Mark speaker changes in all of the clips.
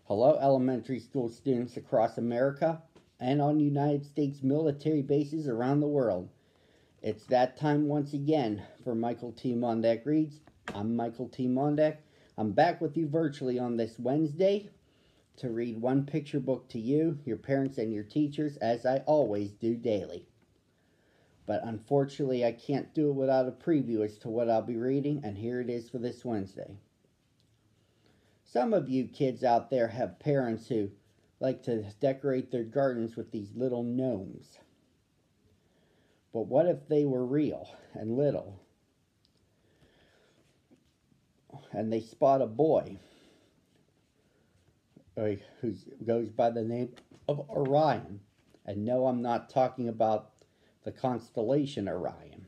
Speaker 1: Hello, elementary school students across America and on United States military bases around the world. It's that time once again for Michael T. Mondak Reads. I'm Michael T. Mondak. I'm back with you virtually on this Wednesday to read one picture book to you, your parents, and your teachers, as I always do daily. But unfortunately, I can't do it without a preview as to what I'll be reading, and here it is for this Wednesday. Some of you kids out there have parents who like to decorate their gardens with these little gnomes. But what if they were real and little? And they spot a boy who goes by the name of Orion. And no, I'm not talking about the constellation Orion.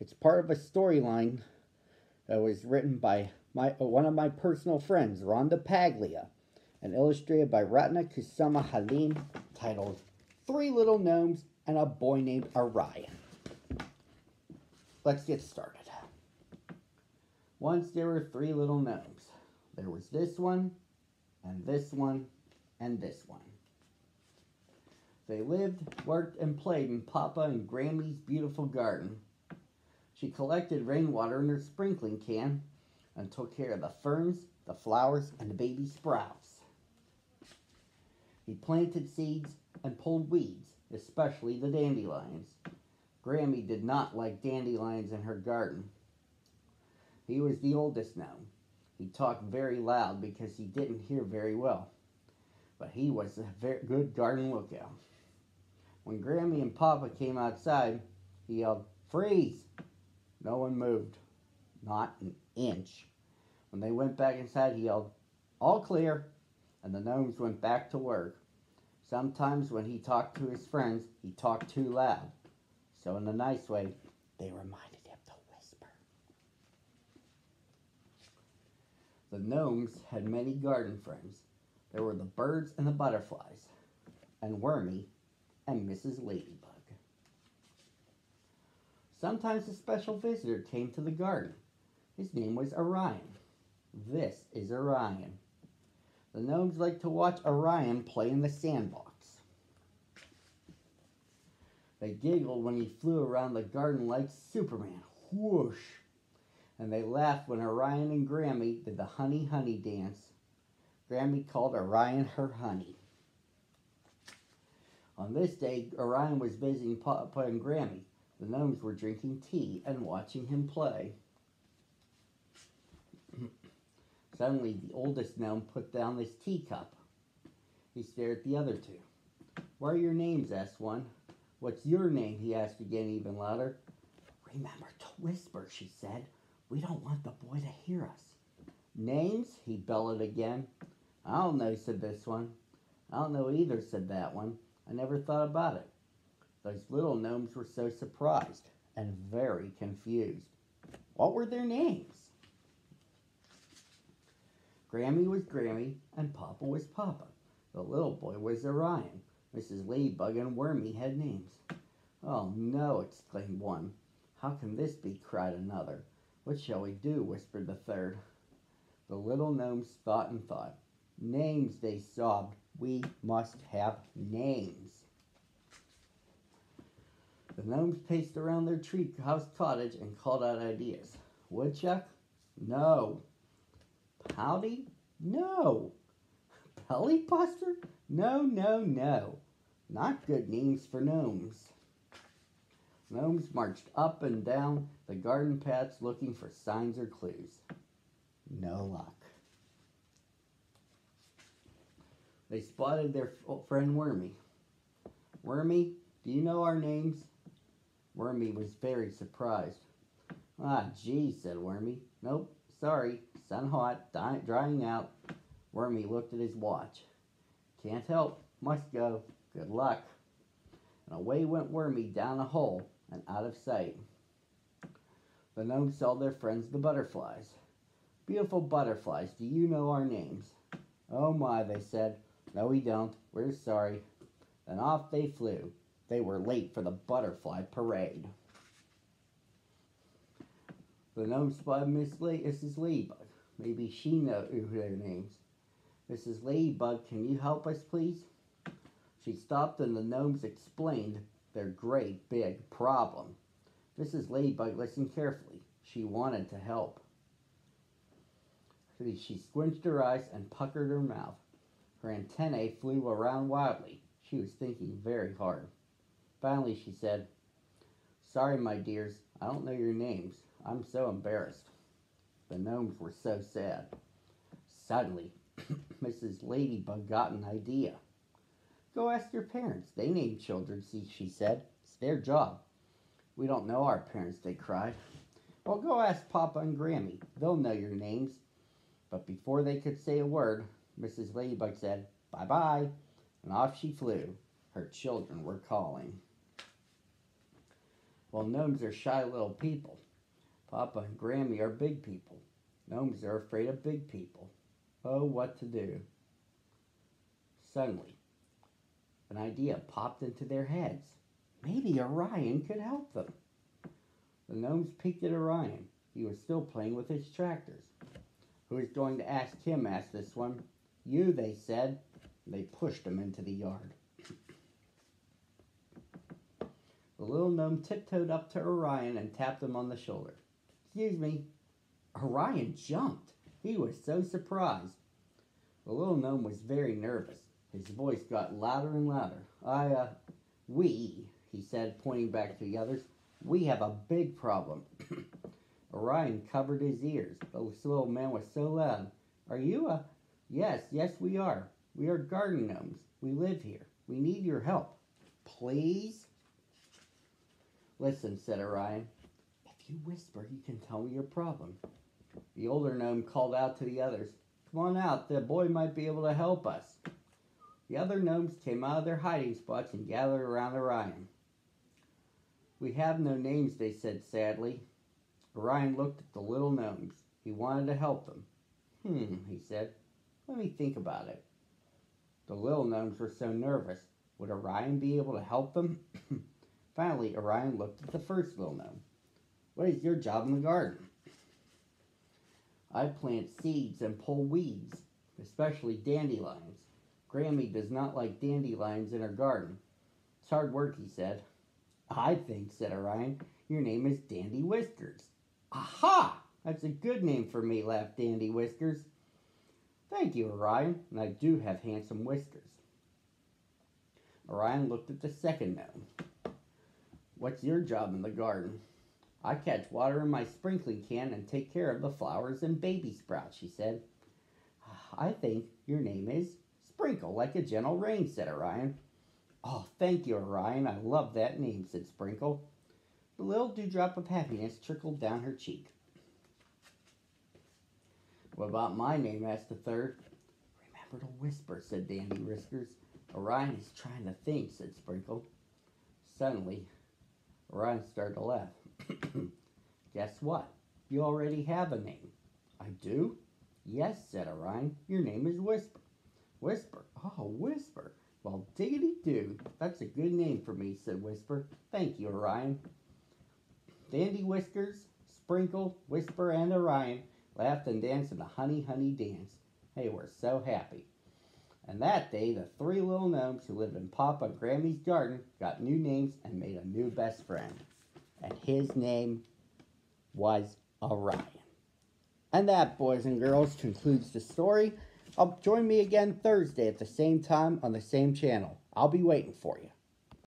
Speaker 1: It's part of a storyline that was written by one of my personal friends, Rhonda Paglia, and illustrated by Ratna Kusama Halim, titled Three Little Gnomes and a Boy Named Orion. Let's get started. Once there were three little gnomes. There was this one, and this one, and this one. They lived, worked, and played in Papa and Grammy's beautiful garden. She collected rainwater in her sprinkling can and took care of the ferns, the flowers, and the baby sprouts. He planted seeds and pulled weeds, especially the dandelions. Grammy did not like dandelions in her garden. He was the oldest gnome. He talked very loud because he didn't hear very well, but he was a very good garden lookout. When Grammy and Papa came outside, he yelled, "Freeze!" No one moved, not an inch. When they went back inside, he yelled, "All clear," and the gnomes went back to work. Sometimes when he talked to his friends, he talked too loud. So in a nice way, they reminded him to whisper. The gnomes had many garden friends. There were the birds and the butterflies, and Wormy and Mrs. Ladybug. Sometimes a special visitor came to the garden. His name was Orion. This is Orion. The gnomes liked to watch Orion play in the sandbox. They giggled when he flew around the garden like Superman. Whoosh! And they laughed when Orion and Grammy did the honey honey dance. Grammy called Orion her honey. On this day, Orion was visiting Papa and Grammy. The gnomes were drinking tea and watching him play. Suddenly, the oldest gnome put down his teacup. He stared at the other two. "What are your names?" asked one. "What's your name?" he asked again, even louder. "Remember to whisper," she said. "We don't want the boy to hear us." "Names?" he bellowed again. "I don't know," said this one. "I don't know either," said that one. "I never thought about it." Those little gnomes were so surprised and very confused. What were their names? Grammy was Grammy and Papa was Papa. The little boy was Orion. Mrs. Ladybug and Wormy had names. "Oh no," exclaimed one. "How can this be?" cried another. "What shall we do?" whispered the third. The little gnomes thought and thought. "Names," they sobbed. "We must have names." The gnomes paced around their treehouse cottage and called out ideas. Woodchuck? No. Pouty? No. Belly buster? No, no, no. Not good names for gnomes. Gnomes marched up and down the garden paths looking for signs or clues. No luck. They spotted their friend Wormy. "Wormy, do you know our names?" Wormy was very surprised. "Ah, gee," said Wormy. "Nope, sorry, sun hot, drying out." Wormy looked at his watch. "Can't help, must go, good luck." And away went Wormy down a hole and out of sight. The gnomes saw their friends the butterflies. "Beautiful butterflies, do you know our names?" "Oh my," they said. "No, we don't. We're sorry." Then off they flew. They were late for the butterfly parade. The gnome spotted Mrs. Ladybug. Maybe she knows their names. Mrs. Ladybug, can you help us, please? She stopped and the gnomes explained their great big problem. Mrs. Ladybug listened carefully. She wanted to help. She squinched her eyes and puckered her mouth. Her antennae flew around wildly. She was thinking very hard. Finally, she said, "Sorry, my dears, I don't know your names. I'm so embarrassed." The gnomes were so sad. Suddenly, Mrs. Ladybug got an idea. "Go ask your parents. They name children," she said. "It's their job." "We don't know our parents," they cried. "Well, go ask Papa and Grammy. They'll know your names." But before they could say a word, Mrs. Ladybug said, "Bye-bye," and off she flew. Her children were calling. Well, gnomes are shy little people. Papa and Grammy are big people. Gnomes are afraid of big people. Oh, what to do? Suddenly, an idea popped into their heads. Maybe Orion could help them. The gnomes peeked at Orion. He was still playing with his tractors. "Who is going to ask him?" asked this one. "You," they said. They pushed him into the yard. The little gnome tiptoed up to Orion and tapped him on the shoulder. "Excuse me." Orion jumped. He was so surprised. The little gnome was very nervous. His voice got louder and louder. We," he said, pointing back to the others, "we have a big problem." Orion covered his ears. The little man was so loud. "Are you a..." Yes, we are. We are garden gnomes. We live here. We need your help." "Please?" "Listen," said Orion. "If you whisper, you can tell me your problem." The older gnome called out to the others, "Come on out. The boy might be able to help us." The other gnomes came out of their hiding spots and gathered around Orion. "We have no names," they said sadly. Orion looked at the little gnomes. He wanted to help them. He said. "Let me think about it." The little gnomes were so nervous. Would Orion be able to help them? Finally, Orion looked at the first little gnome. "What is your job in the garden?" "I plant seeds and pull weeds, especially dandelions. Grammy does not like dandelions in her garden. It's hard work," he said. "I think," said Orion, "your name is Dandy Whiskers." "Aha! That's a good name for me," laughed Dandy Whiskers. "Thank you, Orion, and I do have handsome whiskers." Orion looked at the second gnome. "What's your job in the garden?" "I catch water in my sprinkling can and take care of the flowers and baby sprouts," she said. "I think your name is Sprinkle, like a gentle rain," said Orion. "Oh, thank you, Orion. I love that name," said Sprinkle. The little dewdrop of happiness trickled down her cheek. "What about my name?" asked the third. "Remember to whisper," said Dandy Whiskers. "Orion is trying to think," said Sprinkle. Suddenly, Orion started to laugh. "Guess what? You already have a name." "I do?" "Yes," said Orion. "Your name is Whisper." "Whisper? Oh, Whisper. Well, diggity-doo. That's a good name for me," said Whisper. "Thank you, Orion." Dandy Whiskers, Sprinkle, Whisper, and Orion laughed and danced in a honey dance. They were so happy. And that day, the three little gnomes who lived in Papa and Grammy's garden got new names and made a new best friend. And his name was Orion. And that, boys and girls, concludes the story. Join me again Thursday at the same time on the same channel. I'll be waiting for you.